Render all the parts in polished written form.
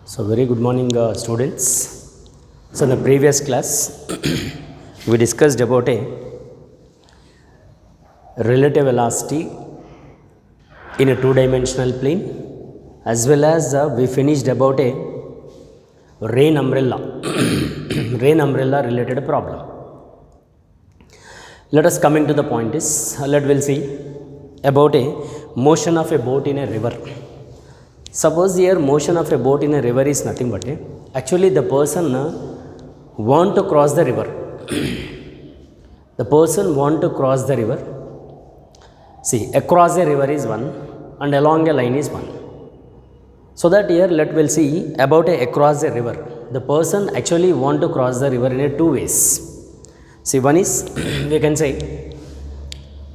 So very good morning students. So in the previous class we discussed about a relative velocity in a two-dimensional plane, as well as we finished about a rain umbrella rain umbrella related problem. Let us come into the point is let we'll see about a motion of a boat in a river. Suppose here motion of a boat in a river is nothing but actually the person want to cross the river. The person want to cross the river. See, across a river is one and along a line is one. So that here let we'll see about a across a river. The person actually want to cross the river in a two ways. See, one is we can say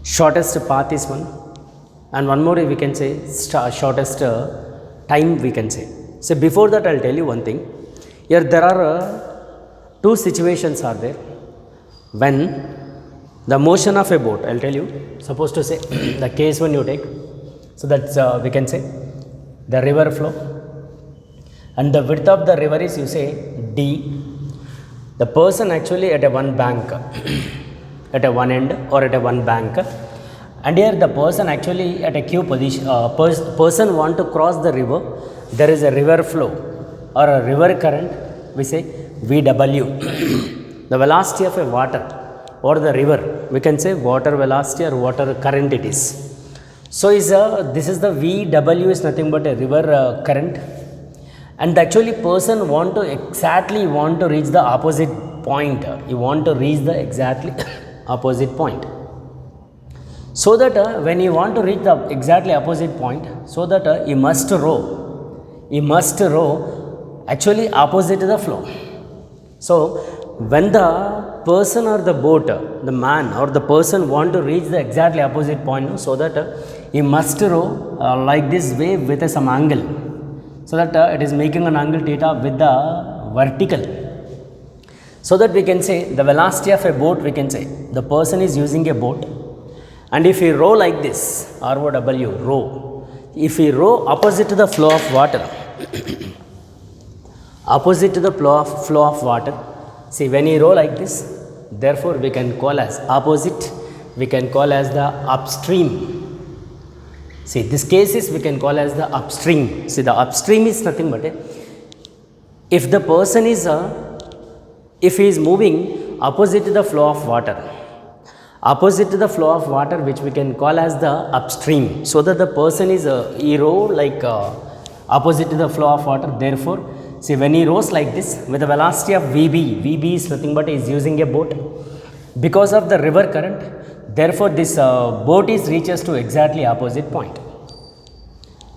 shortest path is one, and one more we can say shortest time we can say. So before that I'll tell you one thing. Here there are two situations are there when the motion of a boat, I'll tell you, suppose to say the case when you take, so that's we can say the river flow, and the width of the river is you say D. The person actually at a one bank at a one end or at a one bank, and here the person actually at a Q position, person want to cross the river. There is a river flow or a river current, we say VW. The velocity of a water or the river, we can say water velocity or water current it is. So is this is the VW is nothing but a river current, and actually person want to exactly want to reach the opposite point. You want to reach the exactly opposite point. So that when you want to reach the exactly opposite point, so that you must row actually opposite to the flow. So when the person or the boat, the man or the person want to reach the exactly opposite point, so that he must row like this way with some angle, so that it is making an angle theta with the vertical. So that we can say the velocity of a boat, we can say the person is using a boat, and if we row like this, ROW, row, if we row opposite to the flow of water, opposite to the flow of water, see when you row like this, therefore we can call as opposite, we can call as the upstream. See, this case is we can call as the upstream. See, the upstream is nothing but if the person is if he is moving opposite to the flow of water, opposite to the flow of water, which we can call as the upstream, so that the person is he row like opposite to the flow of water. Therefore, see when he rows like this with the velocity of VB is nothing but is using a boat. Because of the river current, therefore this boat is reaches to exactly opposite point.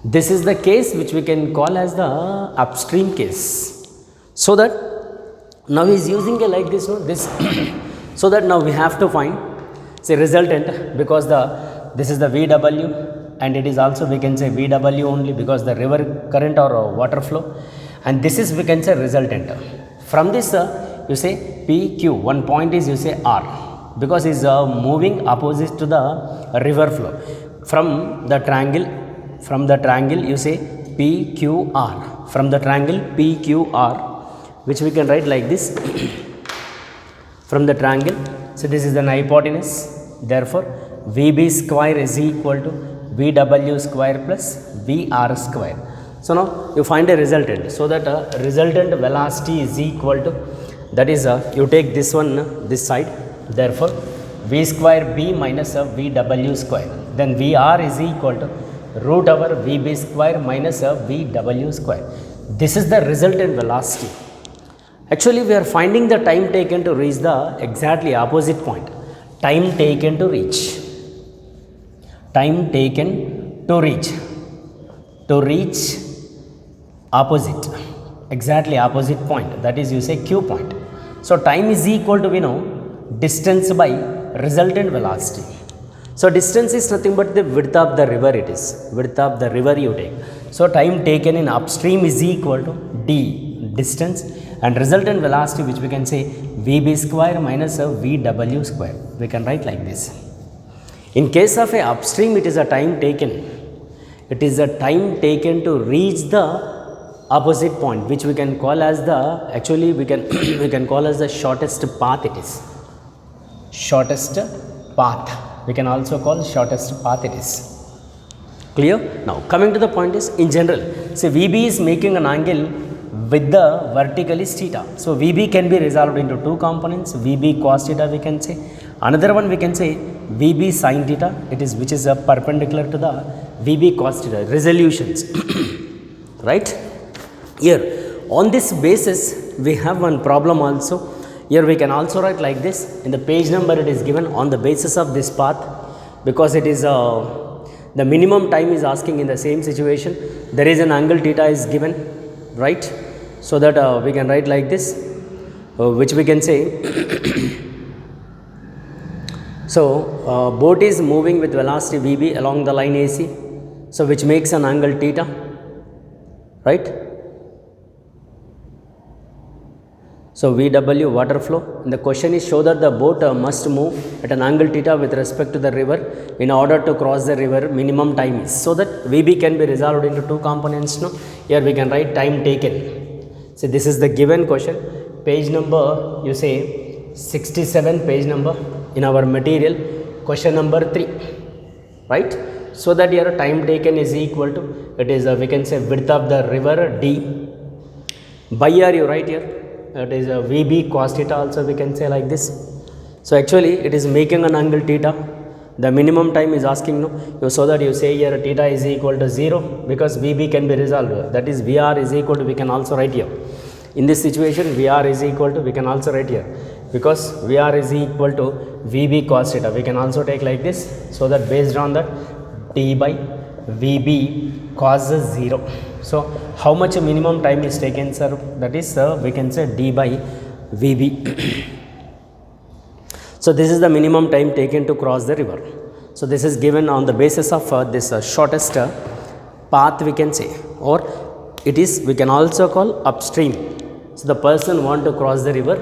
This is the case which we can call as the upstream case. So that now he is using a like this, no, this so that now we have to find say resultant, because this is the VW, and it is also we can say VW only because the river current or water flow, and this is we can say resultant. From this you say PQ, one point is you say R, because is moving opposite to the river flow. From the triangle you say PQR, from the triangle PQR, which we can write like this from the triangle. So this is an hypotenuse, therefore VB square is equal to VW square plus VR square. So now you find a resultant, so that resultant velocity is equal to, that is you take this one this side, therefore V square B minus VW square, then VR is equal to root over VB square minus VW square. This is the resultant velocity. Actually we are finding the time taken to reach the exactly opposite point. Time taken to reach opposite, exactly opposite point, that is you say Q point. So time is equal to, we know, distance by resultant velocity. So distance is nothing but the width of the river, it is width of the river you take. So time taken in upstream is equal to D, distance, and resultant velocity, which we can say VB square minus VW square. We can write like this. In case of a upstream, it is a time taken. It is a time taken to reach the opposite point, which we can call as the, actually we can we can call as the shortest path. It is shortest path, we can also call shortest path it is. Clear? Now coming to the point is, in general, say VB is making an angle with the vertical is theta. So VB can be resolved into two components, VB cos theta we can say, another one we can say VB sin theta, it is which is a perpendicular to the VB cos theta resolutions. Right? Here on this basis we have one problem also. Here we can also write like this, in the page number it is given, on the basis of this path, because it is the minimum time is asking in the same situation, there is an angle theta is given, right? So that we can write like this, which we can say so boat is moving with velocity VB along the line AC, so which makes an angle theta, right? So VW water flow, and the question is, show that the boat must move at an angle theta with respect to the river in order to cross the river, minimum time is. So that VB can be resolved into two components. No? Here we can write time taken. So this is the given question, page number you say 67, page number in our material, question number 3, right? So that your time taken is equal to, it is we can say width of the river D by R, you write here, it is VB cos theta also we can say like this. So actually it is making an angle theta, the minimum time is asking, no, so that you say here theta is equal to 0, because VB can be resolved, that is VR is equal to, we can also write here, in this situation VR is equal to, we can also write here, because VR is equal to VB cos theta, we can also take like this. So that based on that D by VB cos 0. So how much minimum time is taken, sir? That is we can say D by VB. So this is the minimum time taken to cross the river. So this is given on the basis of this shortest path we can say, or it is we can also call upstream. So the person want to cross the river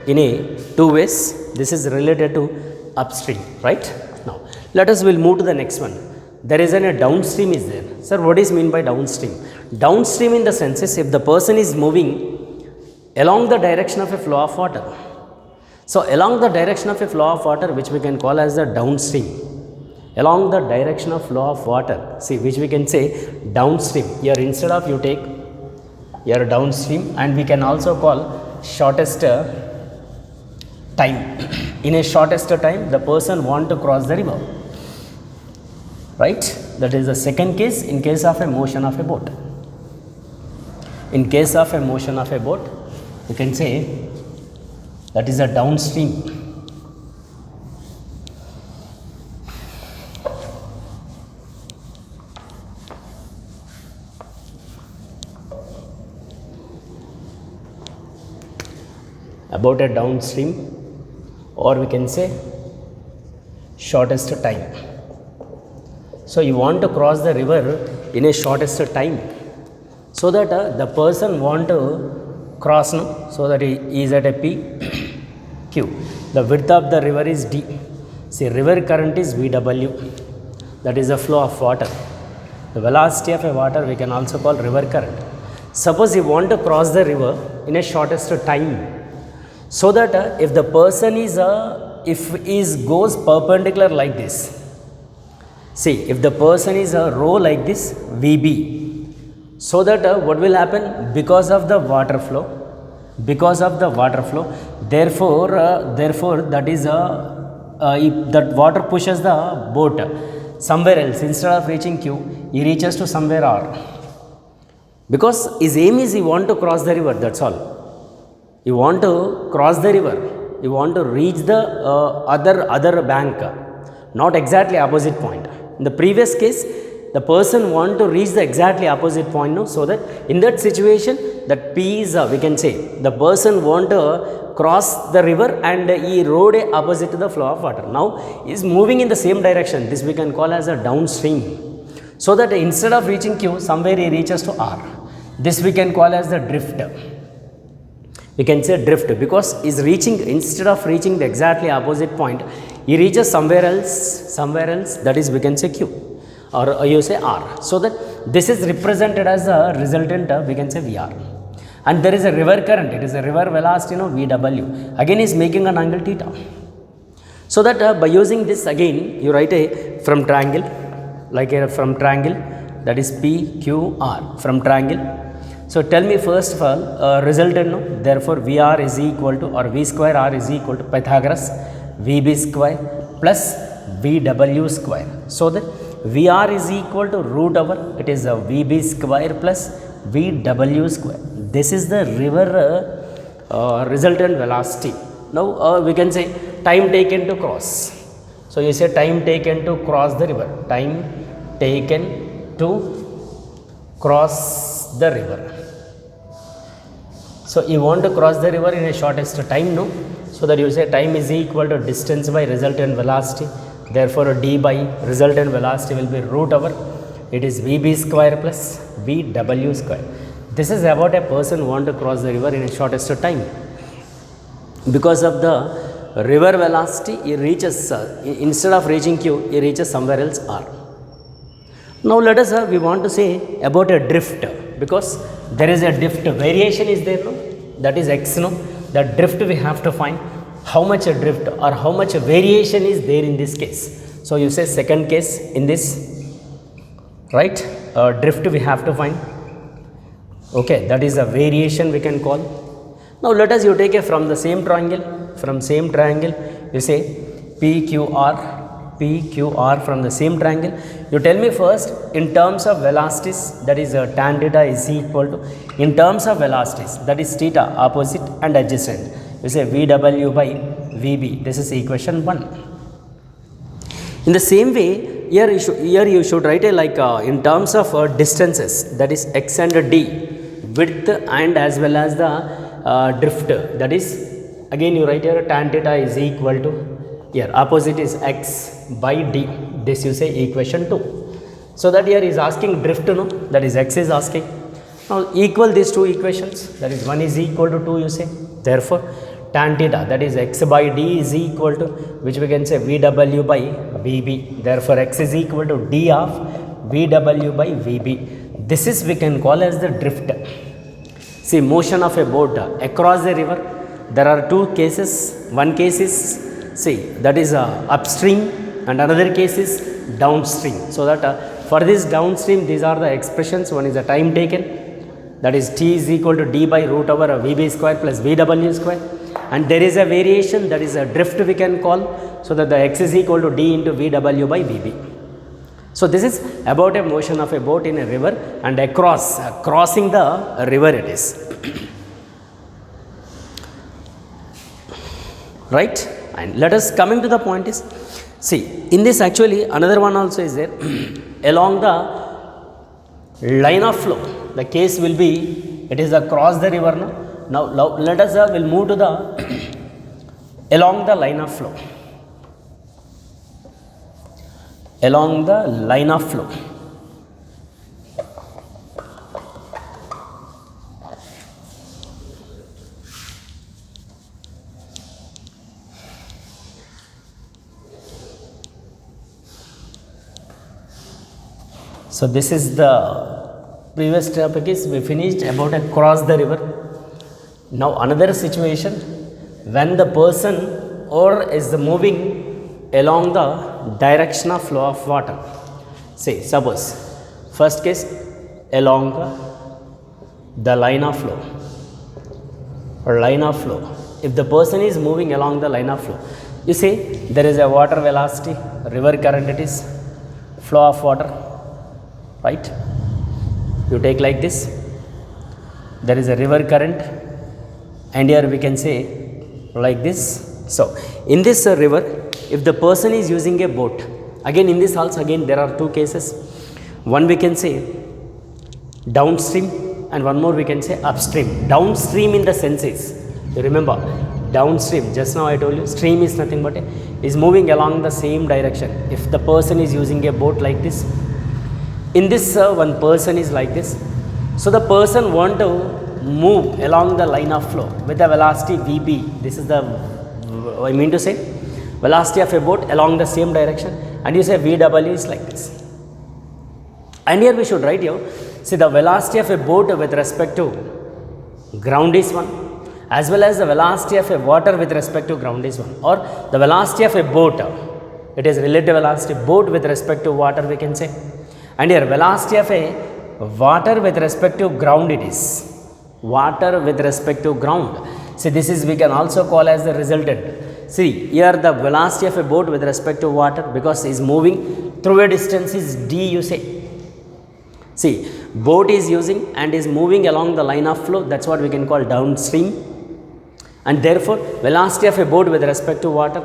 in a two ways, this is related to upstream, right? Now let us will move to the next one. There is a downstream is there. Sir, what is mean by downstream? Downstream in the sense is, if the person is moving along the direction of a flow of water. So along the direction of a flow of water, which we can call as the downstream, along the direction of flow of water, see, which we can say downstream. Here instead of you take here downstream, and we can also call shortest time. In a shortest time the person want to cross the river, right? That is the second case in case of a motion of a boat. In case of a motion of a boat, you can say that is a downstream. About a downstream, or we can say shortest time. So you want to cross the river in a shortest time, so that the person want to cross, no, so that he is at a P Q. The width of the river is D. See, river current is VW, that is the flow of water. The velocity of a water we can also call river current. Suppose you want to cross the river in a shortest time, so that if the person is goes perpendicular like this. See, if the person is a row like this VB, so that what will happen, because of the water flow, therefore that is if that water pushes the boat somewhere else, instead of reaching Q, he reaches to somewhere R, because his aim is he want to cross the river, that's all. You want to cross the river, you want to reach the other bank, not exactly opposite point. In the previous case, the person want to reach the exactly opposite point, no? So that in that situation, that P is we can say the person want to cross the river and he rode opposite to the flow of water. Now he is moving in the same direction. This we can call as a downstream. So that instead of reaching Q, somewhere he reaches to R. This we can call as the drift. We can say drift, because is reaching, instead of reaching the exactly opposite point, he reaches somewhere else, that is we can say Q, or you say R. So that this is represented as a resultant, we can say VR. And there is a river current, it is a river velocity, VW, again is making an angle theta. So that by using this again, you write a from triangle, like a from triangle, that is PQR, from triangle. So tell me first of all, resultant, therefore VR is equal to, or V square R is equal to Pythagoras VB square plus VW square. So that VR is equal to root over, it is a VB square plus VW square. This is the river resultant velocity. Now we can say time taken to cross. So you say time taken to cross the river, time taken to cross the river. So you want to cross the river in a shortest time, no? So that you say time is equal to distance by resultant velocity. Therefore d by resultant velocity will be root over, it is VB square plus VW square. This is about a person want to cross the river in a shortest time. Because of the river velocity, he reaches, instead of reaching Q, he reaches somewhere else R. Now let us, we want to say about a drift, because there is a drift variation is there, no? That is x, no? The drift we have to find how much a drift or how much a variation is there in this case. So you say second case in this, right? Drift we have to find. Okay, that is a variation we can call. Now let us you take a from the same triangle, you say PQR from the same triangle. You tell me first in terms of velocities, that is tan theta is equal to, in terms of velocities, that is theta opposite and adjacent, you say VW by VB. This is equation 1. In the same way, here you should write a like in terms of distances, that is x and d, width and as well as the drift, that is again you write here tan theta is equal to, here opposite is x by d, this you say equation 2. So that here is asking drift, no? That is x is asking. Now equal these two equations, that is 1 is equal to 2, you say. Therefore tan theta, that is x by d is equal to, which we can say VW by VB. Therefore x is equal to d of VW by VB. This is we can call as the drift. See, motion of a boat across the river, there are two cases. One case is, see, that is upstream, and another case is downstream. So that for this downstream, these are the expressions. One is the time taken, that is t is equal to d by root over VB square plus VW square, and there is a variation, that is a drift we can call. So that the x is equal to d into VW by VB. So this is about a motion of a boat in a river and across, crossing the river it is. Right? And let us coming to the point is, see, in this actually another one also is there. Along the line of flow, the case will be, it is across the river. No? Now let us will move to the along the line of flow. Along the line of flow. So this is the previous topic is we finished about across the river. Now another situation, when the person or is moving along the direction of flow of water. Say suppose first case along the line of flow or line of flow. If the person is moving along the line of flow, you see there is a water velocity, river current, it is flow of water, right? You take like this, there is a river current, and here we can say like this. So in this river, if the person is using a boat, again in this also again there are two cases. One we can say downstream and one more we can say upstream. Downstream in the sense is, you remember downstream, just now I told you stream is nothing but is moving along the same direction. If the person is using a boat like this, in this one person is like this. So the person want to move along the line of flow with the velocity VB. This is the, I mean to say, velocity of a boat along the same direction, and you say VW is like this. And here we should write here, see the velocity of a boat with respect to ground is 1, as well as the velocity of a water with respect to ground is 1, or the velocity of a boat, it is relative velocity boat with respect to water we can say. And here velocity of a water with respect to ground, it is water with respect to ground. See, this is we can also call as the resultant. See, here the velocity of a boat with respect to water, because is moving through a distance is d you say. See, boat is using and is moving along the line of flow, that's what we can call downstream. And therefore velocity of a boat with respect to water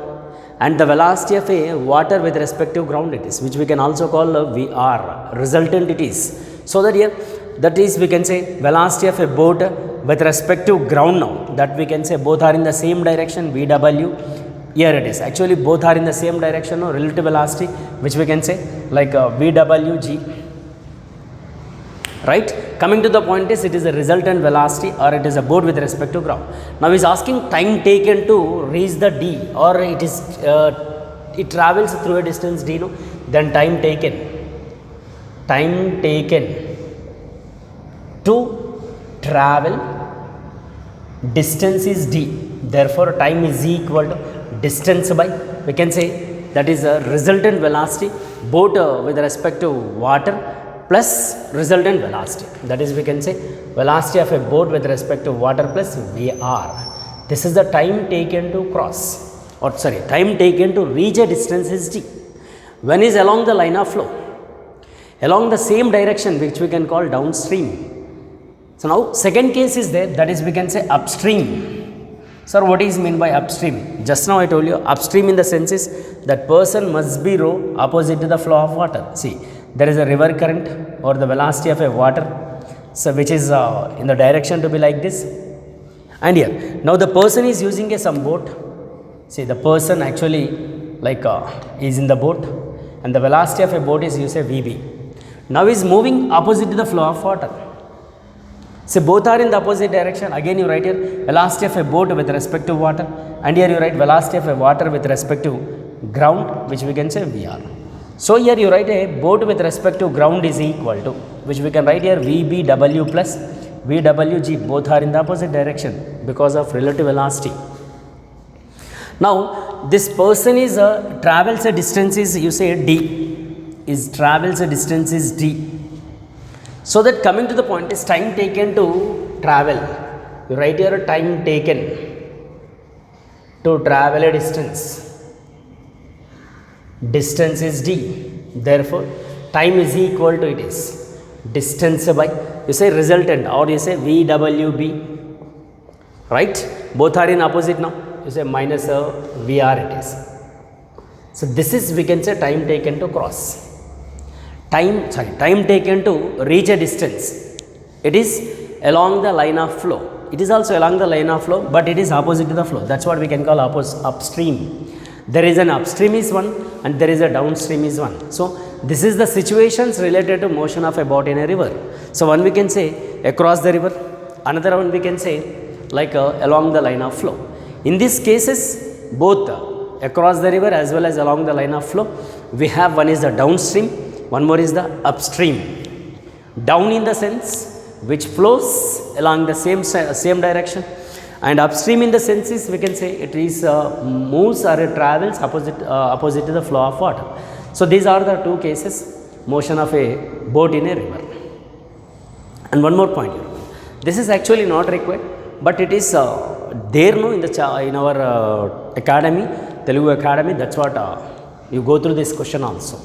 and the velocity of a water with respect to ground, it is, which we can also call VR, resultant it is. So that here, that is we can say velocity of a boat with respect to ground now, that we can say both are in the same direction, VW, here it is, actually both are in the same direction, no, relative velocity, which we can say like VWG, right. Coming to the point is, it is a resultant velocity or it is a boat with respect to ground. Now is asking time taken to reach the D, or it is it travels through a distance D, no, then time taken to travel distance is D, therefore time is equal to distance by, we can say that is a resultant velocity boat with respect to water plus resultant velocity, that is we can say velocity of a boat with respect to water plus VR. This is the time taken to cross, or sorry, time taken to reach a distance is D. When is along the line of flow, along the same direction, which we can call downstream. So now second case is there, that is we can say upstream. Sir, what is mean by upstream? Just now I told you upstream in the sense is that person must be row opposite to the flow of water. See, there is a river current or the velocity of a water, so which is in the direction to be like this. And here now the person is using some boat. See, the person actually like is in the boat and the velocity of a boat is, you say, VB. Now is moving opposite to the flow of water. So both are in the opposite direction. Again you write here velocity of a boat with respect to water, and here you write velocity of a water with respect to ground, which we can say VR. So here you write a boat with respect to ground is equal to, which we can write here VBW plus VWG, both are in the opposite direction because of relative velocity. Now this person is travels a distance is, you say, D, is travels a distance is D. So that coming to the point is time taken to travel, you write here time taken to travel a distance is D, therefore time is equal to, it is distance by, you say resultant, or you say VWB, right, both are in opposite now, you say minus VR it is. So this is we can say time taken to cross, time taken to reach a distance, it is along the line of flow, it is also along the line of flow, but it is opposite to the flow, that's what we can call upstream. There is an upstream is one and there is a downstream is one. So this is the situations related to motion of a boat in a river. So one we can say across the river, another one we can say like along the line of flow. In these cases, both across the river as well as along the line of flow, we have one is the downstream, one more is the upstream. Down in the sense which flows along the same direction, and upstream in the sense is we can say it is moves or it travels opposite to the flow of water. So these are the two cases, motion of a boat in a river. And one more point here, this is actually not required, but it is there no in our academy, Telugu Academy, that's what you go through this question also.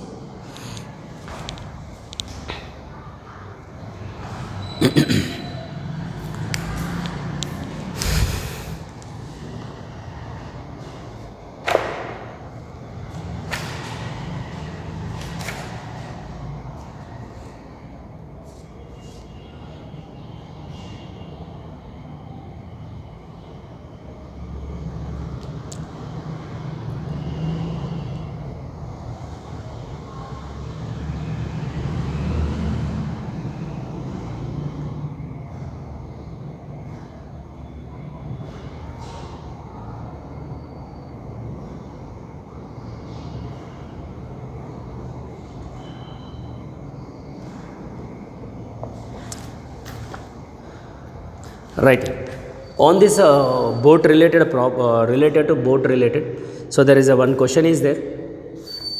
Right. On this boat related related to boat related, so there is a one question is there.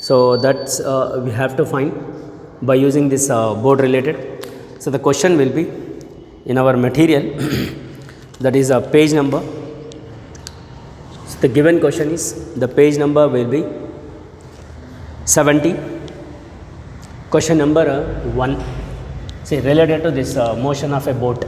So that's we have to find by using this boat related. So the question will be in our material that is a page number. So the given question is the page number will be 70. Question number 1. See, related to this motion of a boat.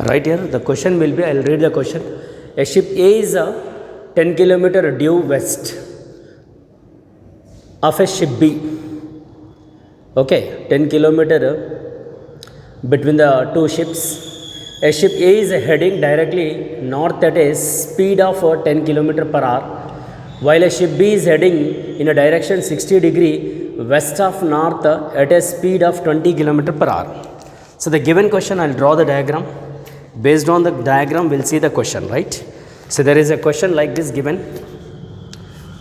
Right here the question will be, I will read the question. A ship A is a 10 kilometer due west of a ship B. Okay, 10 kilometer between the two ships. A ship A is heading directly north at a speed of 10 kilometer per hour, while a ship B is heading in a direction 60 degree west of north at a speed of 20 kilometer per hour. So the given question, I will draw the diagram. Based on the diagram, we will see the question, right? So there is a question like this given,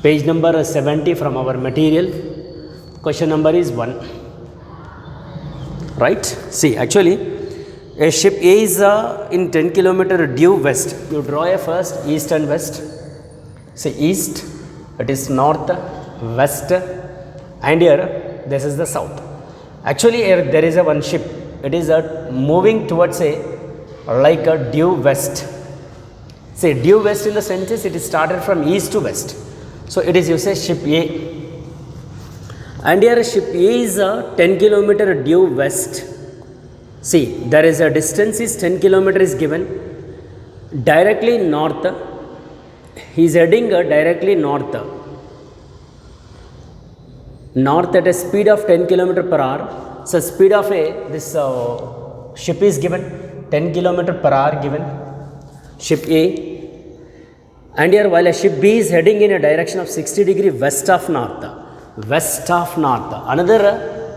page number 70 from our material. Question number is 1, right? See, actually a ship A is in 10 kilometer due west. You draw a first east and west. See, east, it is north, west, and here this is the south. Actually here there is a one ship, it is moving towards a like a due west. Say due west in the sense is it is started from east to west. So it is, you say, ship A, and here ship A is 10 kilometer due west. See, there is a distance is 10 kilometer is given directly north. He is heading directly north at a speed of 10 kilometer per hour. So speed of this ship is given 10 kilometer per hour given, ship A, and here while a ship B is heading in a direction of 60 degree west of north. Another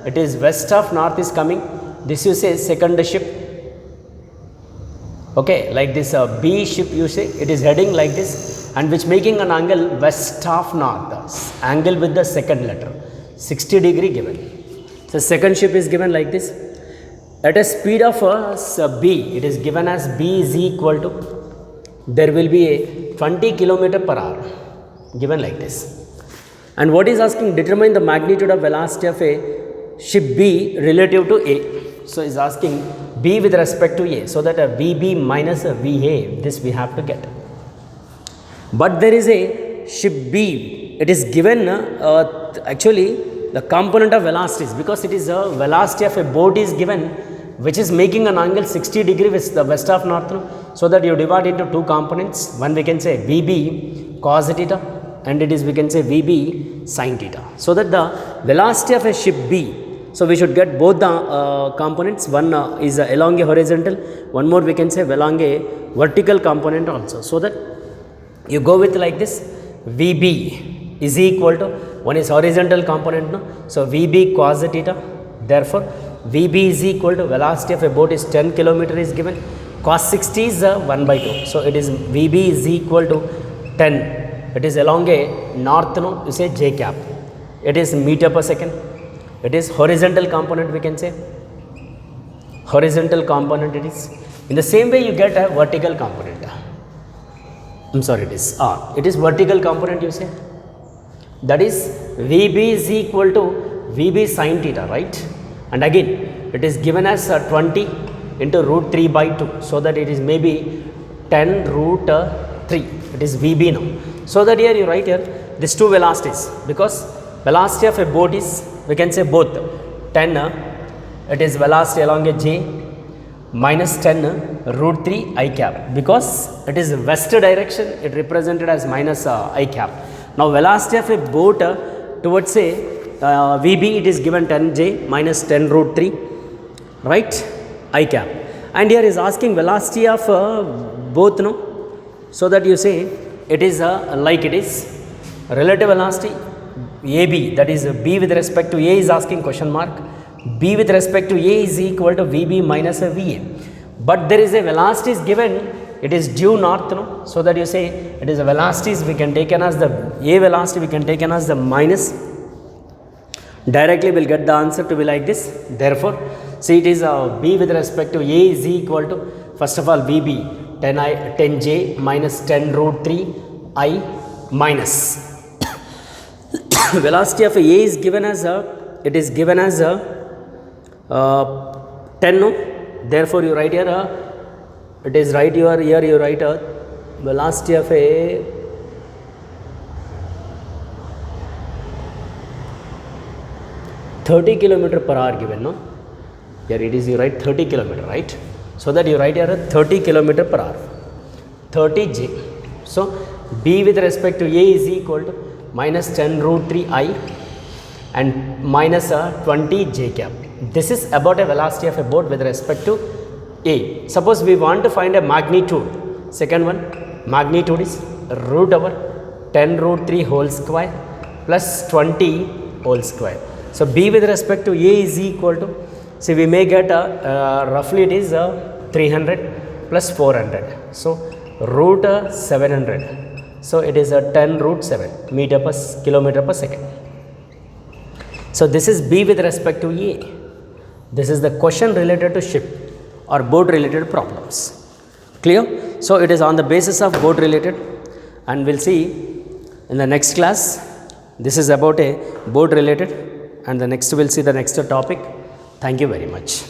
it is west of north is coming. This you say second ship. Okay, like this B ship you say it is heading like this and which making an angle west of north, angle with the second letter 60 degree given. So second ship is given like this at a speed of B. It is given as B is equal to, there will be a 20 kilometer per hour given like this. And what is asking, determine the magnitude of velocity of a ship B relative to A. So is asking B with respect to A, so that a VB minus a VA, this we have to get. But there is a ship B, it is given actually the component of velocities, because it is a velocity of a boat is given which is making an angle 60 degree with the west of north. So that you divide into two components. One we can say VB cos theta, and it is we can say VB sin theta. So that the velocity of a ship B, so we should get both the components. One is along a horizontal, one more we can say along a vertical component also. So that you go with like this, VB is equal to, one is horizontal component, no? So VB cos theta, therefore VB is equal to, velocity of a boat is 10 kilometer is given, cos 60 is 1 by 2. So it is VB is equal to 10, it is along a north, no, you say J cap, it is meter per second, it is horizontal component we can say, horizontal component it is. In the same way you get a vertical component, it is vertical component you say, that is VB is equal to VB sin theta, right? And again it is given as 20 into root 3 by 2, so that it is maybe 10 root 3, it is VB now. So that here you write here these two velocities, because velocity of a boat is, we can say both 10 it is velocity along a j minus 10 root 3 I cap, because it is west direction, it represented as minus I cap. Now velocity of a boat towards a VB, it is given 10j minus 10 root 3, right, I cap. And here is asking velocity of both, no, so that you say it is like it is relative velocity AB, that is B with respect to A is asking question mark, B with respect to A is equal to VB minus VA, but there is a velocity is given, it is due north, no, so that you say it is a velocities we can take as the A velocity, we can take as the minus, directly we will get the answer to be like this. Therefore, see, it is B with respect to A is equal to, first of all, VB 10j minus 10 root 3 I minus velocity of A is given as it is given as 10, no, therefore you write here it is right here you write velocity of A 30 kilometer per hour given, no, here it is you write 30 kilometer, right, so that you write here 30 kilometer per hour, 30j. So B with respect to A is equal to minus 10 root 3 I and minus 20 j cap. This is about a velocity of a boat with respect to A. Suppose we want to find a magnitude, second one, magnitude is root over 10 root 3 whole square plus 20 whole square. So B with respect to A is equal to, see, we may get roughly it is 300 plus 400, so root 700, so it is 10 root 7 meter per kilometer per second. So this is B with respect to A. This is the question related to ship or boat related problems. Clear? So it is on the basis of boat related, and we'll see in the next class. This is about a boat related, and the next we'll see the next topic. Thank you very much.